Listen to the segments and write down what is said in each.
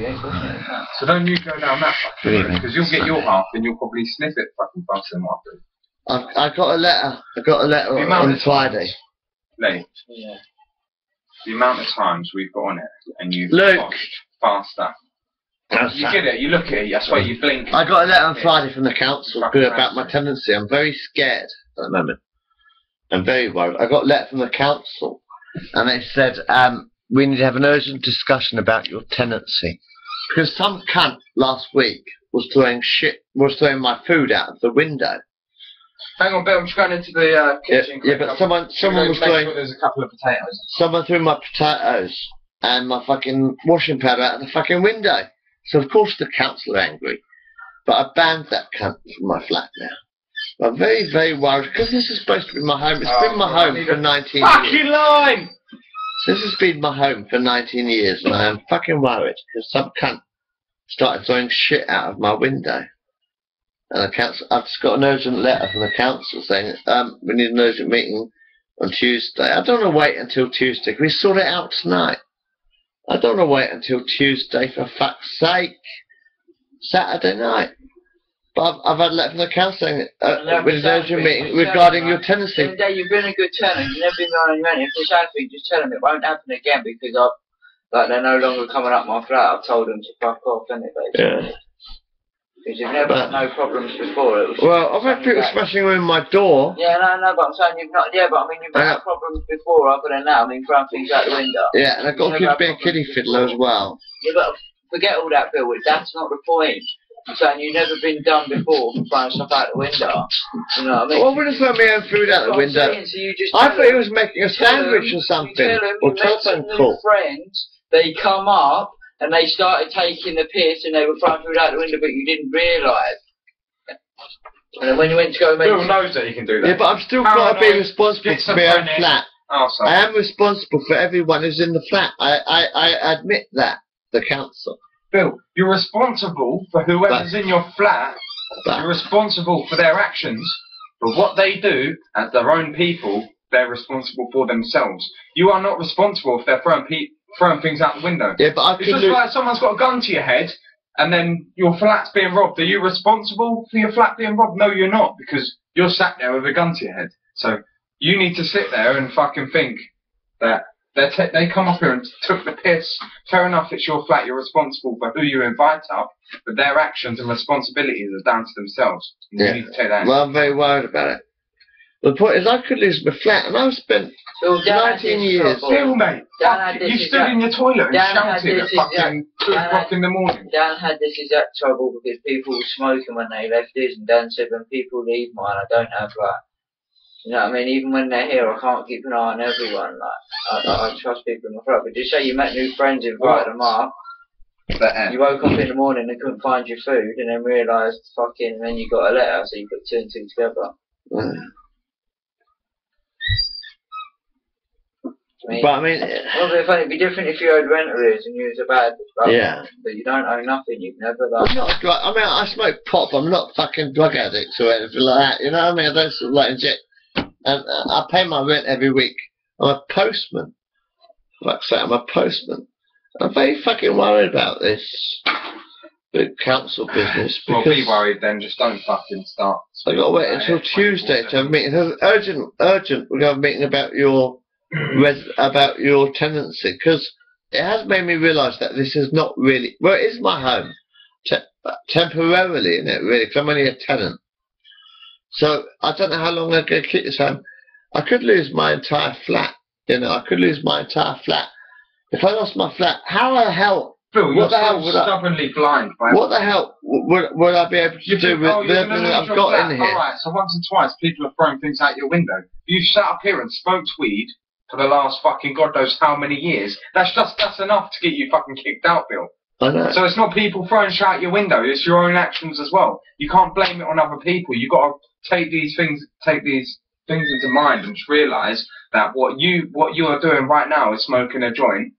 you ain't pushing it. So don't you go down that fucking route, because you'll get your half and you'll probably sniff it fucking past them after. I got a letter. I got a letter on Friday. Lee, Yeah. the amount of times we've got on it and you've Luke. faster. You get it, you look at it, I swear you blink. I got a letter on Friday from the council about my tenancy. I'm very scared at the moment. I'm very worried. I got a letter from the council and they said, we need to have an urgent discussion about your tenancy. Because some cunt last week was throwing my food out of the window. Hang on, Bill, I'm just going into the kitchen. Yeah, but someone was throwing... Sure there's a couple of potatoes. Someone threw my potatoes and my fucking washing powder out of the fucking window. So of course the council are angry. But I banned that cunt from my flat now. I'm very, very worried, because this is supposed to be my home. It's been my home for 19 years. Fucking line! This has been my home for 19 years, and I am fucking worried, because some cunt started throwing shit out of my window. And the council, I've just got an urgent letter from the council saying, we need an urgent meeting on Tuesday. I don't want to wait until Tuesday. Can we sort it out tonight? I don't want to wait until Tuesday, for fuck's sake. Saturday night. But I've had a letter from the council saying, with an urgent meeting regarding your tenancy. You've been a good tenant, you've never been on your own. If it's happening, just tell them it won't happen again, because they're no longer coming up my flat. I've told them to fuck off, innit, basically. Yeah. Because you've never had no problems before. Well, I've had people smashing in my door. Yeah, no, but I'm saying you've not. Yeah, but I mean, you've had problems before other than that. I mean, throwing things out the window. Yeah, and I've got to keep being a kiddie fiddler as well. Yeah, but forget all that, Bill. That's not the point. I'm saying you've never been done before for throwing stuff out the window. You know what I mean? Well, I wouldn't throw my own food out the window. So you just I thought he was making a sandwich or something. Or telephone call. Friends, they come up and they started taking the piss and they were throwing food out the window, but you didn't realise. And then when you went to go make... Bill knows that you can do that. Yeah, but I've still got to be responsible for my own flat. Oh, sorry. I am responsible for everyone who's in the flat. I admit that. The council. Bill, you're responsible for whoever's in your flat. You're responsible for their actions. But what they do as their own people, they're responsible for themselves. You are not responsible if they're throwing things out the window. Yeah, but it's just like someone's got a gun to your head and then your flat's being robbed. Are you responsible for your flat being robbed? No, you're not, because you're sat there with a gun to your head. So you need to sit there and fucking think that they come up here and took the piss. Fair enough, it's your flat, you're responsible for who you invite up, but their actions and responsibilities are down to themselves. You need to take that. Well, I'm very worried about it. The point is, I could lose my flat, and I've spent 19 years. Bill, mate, you stood in your toilet and shouted at fucking 2 o'clock in the morning. Dan had this exact trouble because people were smoking when they left his, and Dan said, when people leave mine, I don't have that. You know what I mean? Even when they're here, I can't keep an eye on everyone. Like, I trust people in my flat. But just say you met new friends, invited them up. You woke up in the morning and couldn't find your food, and then realised, fucking, and then you got a letter, so you put 2 and 2 together. But I mean, it'd be different if you owed rent arrears and you was a bad but you don't owe nothing. You've never I mean, I smoke pop. I'm not fucking drug addict or anything like that. You know what I mean? I don't sort of like inject. And I pay my rent every week. I'm a postman. Like I say, I'm a postman. I'm very fucking worried about this big council business. Well, be worried then. Just don't fucking start. I got to wait until Tuesday to have a meeting. Urgent. We're going to have a meeting about your tenancy, because it has made me realise that this is not really, well, it is my home temporarily, isn't it, really, because I'm only a tenant. So I don't know how long I'm going to keep this home. I could lose my entire flat, you know. I could lose my entire flat. If I lost my flat, how the hell, Bill, you're so stubbornly blind. What the hell would I be able to do with everything that I've got in here? Alright, so once and twice people are throwing things out your window. You've sat up here and smoked weed for the last fucking God knows how many years. That's enough to get you fucking kicked out, Bill. I know. So it's not people throwing shit out your window, it's your own actions as well. You can't blame it on other people. You've got to take these things into mind and just realise that what you are doing right now is smoking a joint.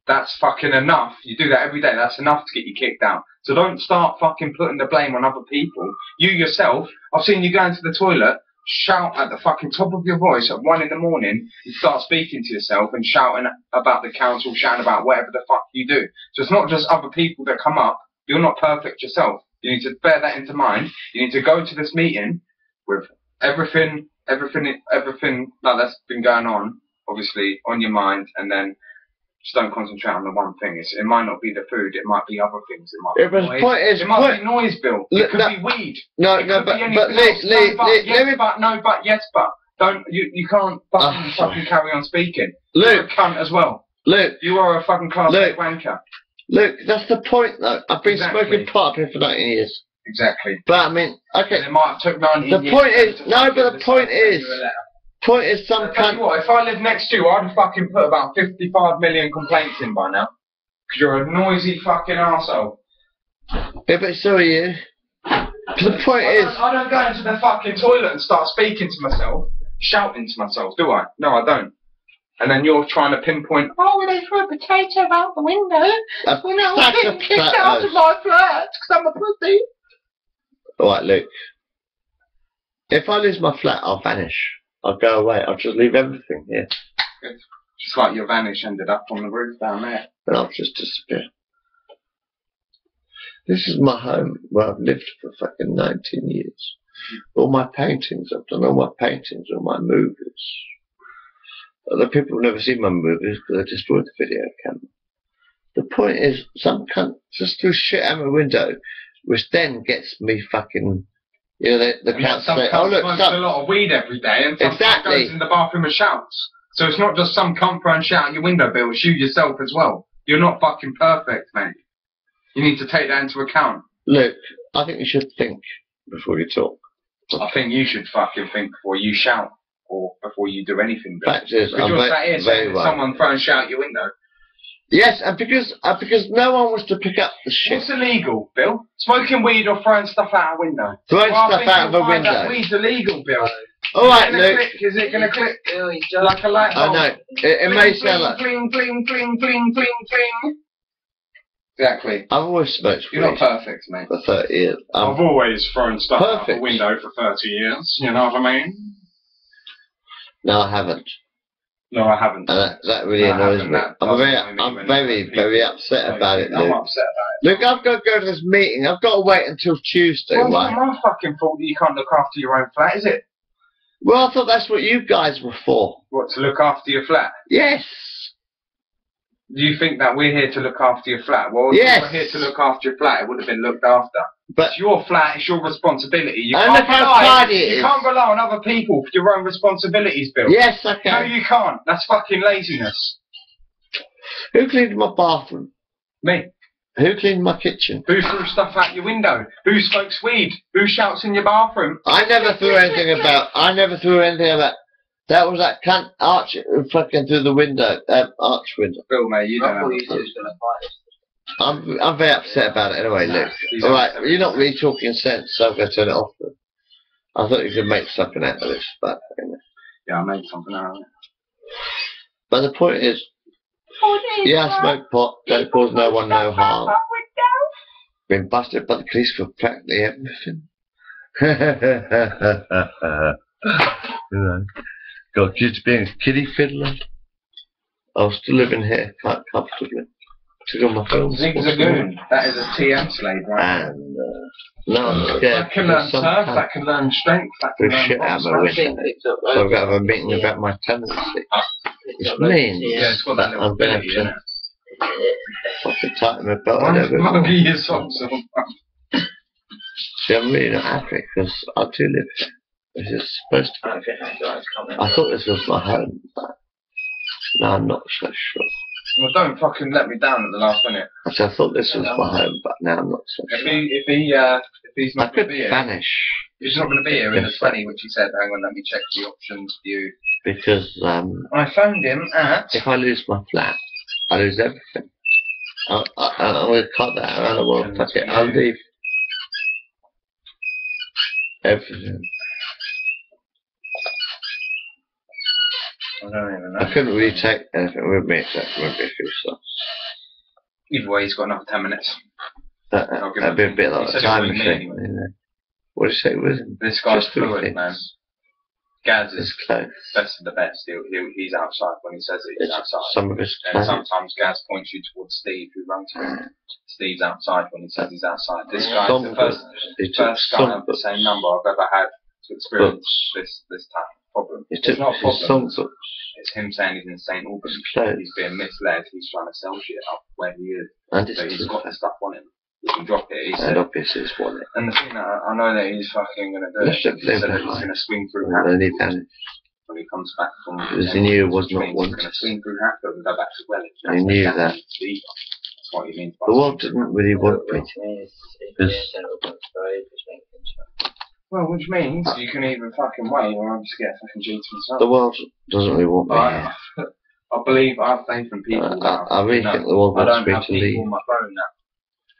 That's fucking enough. You do that every day, that's enough to get you kicked out. So don't start fucking putting the blame on other people. You yourself, I've seen you go into the toilet, shout at the fucking top of your voice at 1 in the morning, you start speaking to yourself and shouting about the council, shouting about whatever the fuck you do. So it's not just other people that come up. You're not perfect yourself. You need to bear that into mind. You need to go to this meeting with everything that's been going on, obviously, on your mind, and then just don't concentrate on the one thing. It might not be the food, it might be other things. It might be noise. It might be noise, Bill. It could be weed. No, but yes, but don't you can't fucking carry on speaking. Luke, you're a cunt as well. Luke, you are a fucking class wanker. Luke, that's the point, though. I've been smoking pot for 19 years. Exactly. But I mean, okay. It might have took 19 years. The point is, no, but the point is, some cunt. What, if I lived next to you, I'd fucking put about 55 million complaints in by now. Because you're a noisy fucking arsehole. Yeah, but so are you. But the point is... I don't go into the fucking toilet and start speaking to myself, shouting to myself, do I? No, I don't. And then you're trying to pinpoint, oh, they threw a potato out the window when I was getting kicked out of my flat because I'm a pussy. Alright, Luke. If I lose my flat, I'll vanish. I'll go away. I'll just leave everything here. Just like your vanish ended up on the roof down there. And I'll just disappear. This is my home where I've lived for fucking 19 years. All my paintings, I've done all my paintings, all my movies. Other people have never seen my movies because I destroyed the video camera. The point is, some cunt just threw shit out my window, which then gets me fucking, you know, the council say, oh look, smokes a lot of weed every day, and some goes in the bathroom and shouts. So it's not just some cunt throwing shit out your window, Bill, it's you yourself as well. You're not fucking perfect, mate. You need to take that into account. Look, I think you should think before you talk. I think you should fucking think before you shout. Or before you do anything, Bill. Fact is, because you're sat here saying someone throwing shit out your window. Yes, and because no one was to pick up the shit. What's illegal, Bill? Smoking weed or throwing stuff out a window? Throwing stuff out of a window. That weed's illegal, Bill. Alright, Luke. Is it going to click like a light bulb? I know. It may sound like... Cling, cling, cling, cling, cling, cling. Exactly. I've always smoked weed. You're not perfect, mate. For 30 years. I've always thrown stuff out the window for 30 years. You know what I mean? No, I haven't. No, I haven't. And that really annoys me. I'm very upset about it, Luke. I'm upset about it. Look, I've got to go to this meeting. I've got to wait until Tuesday. Well, it's not my fucking fault that you can't look after your own flat, is it? Well, I thought that's what you guys were for. What, to look after your flat? Yes. Do you think that we're here to look after your flat? Well, if we were here to look after your flat, it would have been looked after. But it's your flat, it's your responsibility. You can't rely on other people for your own responsibilities, Bill. Yes, I can. No, you can't. That's fucking laziness. Who cleaned my bathroom? Me. Who cleaned my kitchen? Who threw stuff out your window? Who smokes weed? Who shouts in your bathroom? I never threw anything about. That was that cunt Arch fucking through the window, arch window. Bill, mate, you don't know. I'm very upset about it anyway, Luke. Alright, you're not really talking sense, so I'm going to turn it off. I thought you could make something out of this, but... You know. Yeah, I made something out of it. But the point is, I smoke pot, don't cause no one no harm. Been busted by the police for practically everything. You know. Got accused of being a kiddie fiddler. I was still living here quite comfortably. Took on my films. Zig's a goon. That is a TM slave, right? And no, I'm scared. That can learn surf, that can learn strength, that can learn shit out of my window. So I've got to have a meeting about my tenancy. Which means that I'm going to have to fucking tighten my belt a little bit more. Your socks on. See, I'm really not happy because I do live here. This is supposed to be. I thought this was my home, but no, I'm not so sure. Well, don't fucking let me down at the last minute. I thought this was my home, but now I'm not so sure. If he's not going to be here. Vanish. He's not going to be here in the 20, which he said. Hang on, let me check the options view. Because I phoned him at. If I lose my flat, I lose everything. I'm going to cut that around the world. Fuck it. I'll leave everything. I don't even know. I couldn't really take anything with me except for maybe a few stuff. Either way, he's got another 10 minutes. That'd be a bit like a time machine. You know. What did you say with him? This guy's fluid, man. Gaz His is clothes. best of the best. He's outside when he says it, he's It's outside. some of his And clothes. sometimes Gaz points you towards Steve, who runs him. Steve's outside when he says he's outside. This guy's the first He took guy of the same number I've ever had to experience this type of problem. He It's took not a his problem. songbooks. It's him saying he's in St Albans. Clothes. He's being misled. He's trying to sell shit up where he is. And his So he's got the toothpaste. stuff on him. You can drop it. He said. And obviously his wallet. And the thing that I know that he's fucking gonna do Let's is look he said there that he's behind. gonna swing through And then he Hatfield vanished. when he comes back from. Because he knew it was which not means he's wanted. gonna swing through Hatfield and go back to Welling. He knew that. That's what he means by The world didn't really want me. Which means it's Because- been in St Albans for ages, making sure. Well, which means you can either fucking wait or I'm just get a fucking G to myself. The world doesn't really want me here. I believe I have faith in people. that I really think the world I wants don't me have to people leave. on my phone that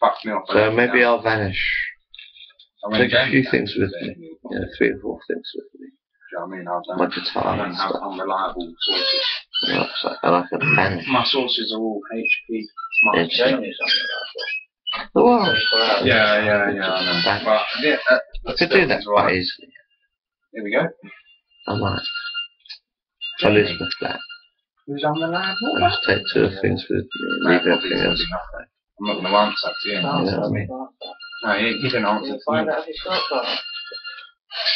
fuck me off. So maybe I'll vanish. I mean, Take a few Jamie things does with it. me. Yeah, 3 or 4 things with me. Do you know what I mean? I My don't guitar and have stuff. unreliable sources. And I can vanish. My sources are all HP smart. It's- Jamie's on the The world. last Yeah, I know. But yeah, I could do that quite easily. Here we go. I might. If I lose my flat, Who's on the line? I'll just take 2 things with me and leave everything else. I'm not going to answer to you. Yeah, I mean, No, he didn't answer to Find me. out if he's got one.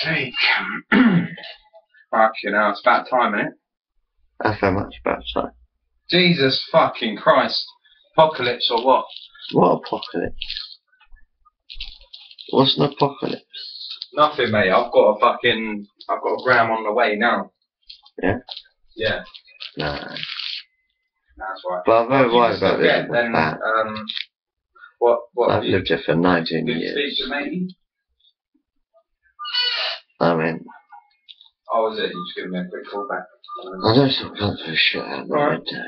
Sake. Fucking hell, it's about time, innit? that's how much about time. Jesus fucking Christ. Apocalypse or what? What apocalypse? What's an apocalypse? Nothing, mate. I've got a gram on the way now. Yeah? Yeah, No. that's right. But I'm very If you worried can about still this get, with then, that. what I've lived here for 19 did you years. speak to me? I mean, Oh, was it? You just give me a quick call back. I don't think that's for shit out of my Alright. head.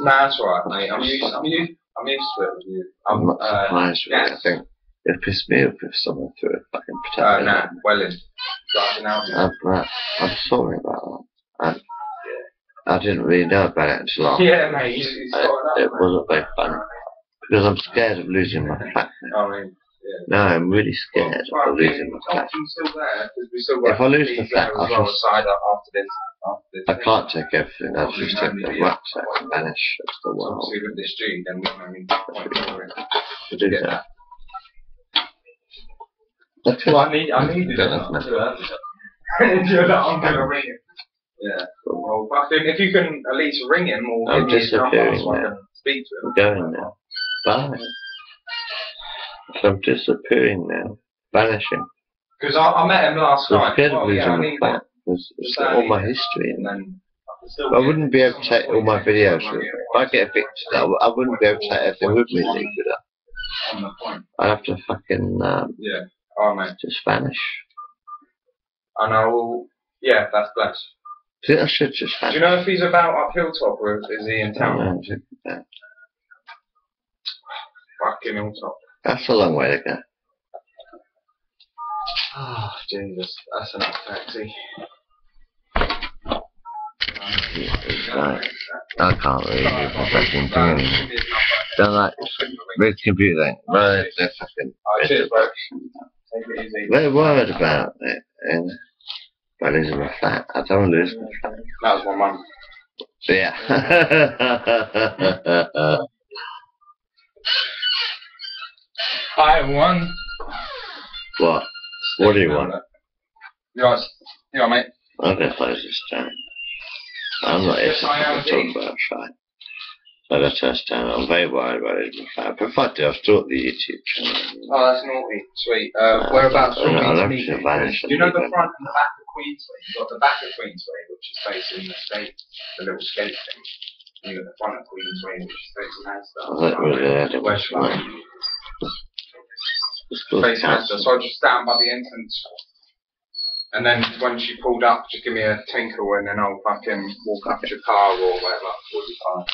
Nah, that's alright, mate. I'm used to it with you. I'm not surprised with it. yes. I think it pissed me off if someone threw a fucking potato. Nah, Welling. Driving out. I'm sorry about that. I didn't really know about it until after. Yeah, mate. He's got enough, It mate. wasn't very fun. Because I'm scared of losing my flat now. I mean, yeah. No, I'm really scared of losing my flat. Option's still there, 'cause we still got If I lose the these flat, there I as well just- aside after this. I can't take everything. I'll just take the rucksack and vanish of the world. Obviously with this G, then we can point To do get that. that. Okay. Well, I needed Don't it. have enough. You're that, I'm gonna ring him. Yeah. Well, fucking, if you can at least ring him or I'm give me his number disappearing so I now. can speak to him. I'm going now. Bye. So I'm disappearing now. Vanishing. Because I met him last So I'm night. scared of Well, losing yeah, I my need flat. It's got all my history in and it. then I can still I get wouldn't be able to some take all my point videos on with me. it. If I get evicted, I wouldn't be able to take everything with me, leave it up. On the point. I'd have to fucking Yeah. Oh, mate. just vanish. And I will. Yeah, that's blessed. I think I should just Do vanish. you know if he's about up Hilltop or is he in town? No, I think that- Fucking Hilltop. That's a long way to go. Oh, Jesus. That's enough taxi. Right. I can't really do my fucking thing anymore. Don't like this computer thing. Right, they're fucking. Oh, cheers, bro. Take it easy. Very worried about it. And about losing my flat. I don't want to lose my flat. That was my mum. So yeah. Hi, everyone. What? What do you want? You alright? You alright, mate? I'm gonna close this down. I'm not here to talk about shite. So that's us down. I'm very worried about it. But if I do, I've still got the YouTube channel. Oh, that's naughty. Sweet. Whereabouts do you I'll want have me to to meet? vanish. Do you know the front and the back of Queensway? You've got the back of Queensway, which is facing the skate, the little skate thing. And you've got the front of Queensway, which is facing Asda. I don't really know Where what's shall I? It's called Facing Asda. So I just stand by the entrance. And then when she pulled up, just give me a tinkle and then I'll fucking walk up to your car or whatever. Towards your car.